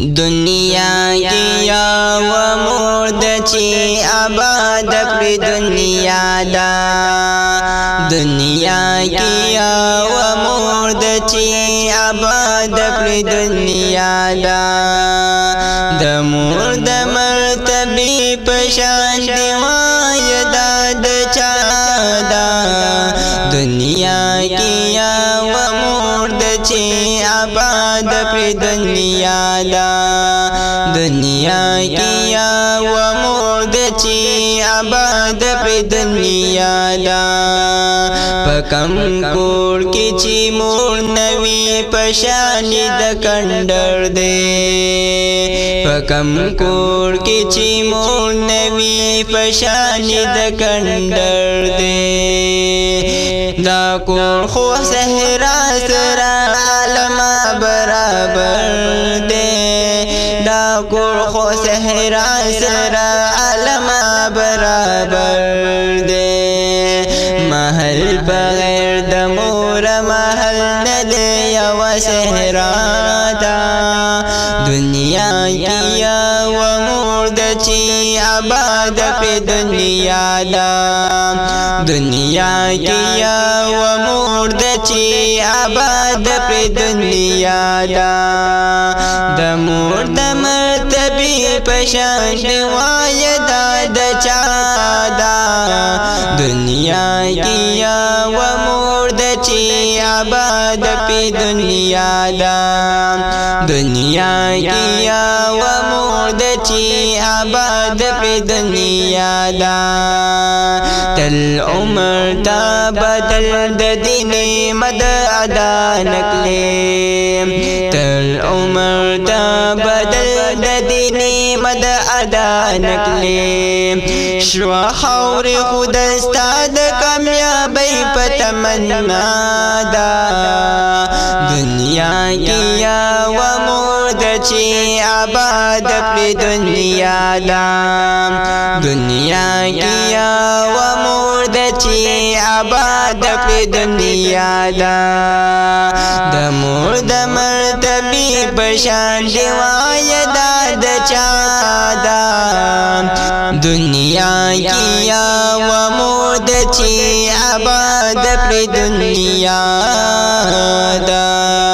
دنیا کیا و مرد چی آباد پر دنیا دا دنیا کیا و مرد چی آباد پر دنیا دا د مرد مرتبی پشان دیوای داد چا دا دنیا کیا و مرد چی آباد پر دنیا دا دنیا کیا و مرد چی آباد پر دنیا دا پکم کور کی چی مور نوی پشانی د کندر دے پکم کور کی چی مور نوی پشانی د کندر دے دا کور خو صحرا سرا عالم برابر دے دا کور خو صحرا سرا عالم برابر دے محل بغیر د مور محل ندے یو صحرا دا دنیا کیا و مرد چی آباد پہ دنیا دا دنیا کیا و مرد چی آباد پہ دنیا دا د مرد مرتبی پشان دیوای داد چا دا دنیا کیا و مرد چی آباد پہ دنیا دا دنیا کیا و مرد چی آباد پہ دنیا دا تل عمر تا بدل د دین مد ادا نکلے تل عمر تا بدل د دین مد ادا نکلے شوا خور خود استاد کامیابی پتمنا دا دنیا کیا و مرد چی آباد پر دنیا دا دنیا کیا و مرد چی آباد پر دنیا دا د مرد مرتبی پشان دیوای داد چا دا دنیا کیا و مرد چی آباد پر دنیا دا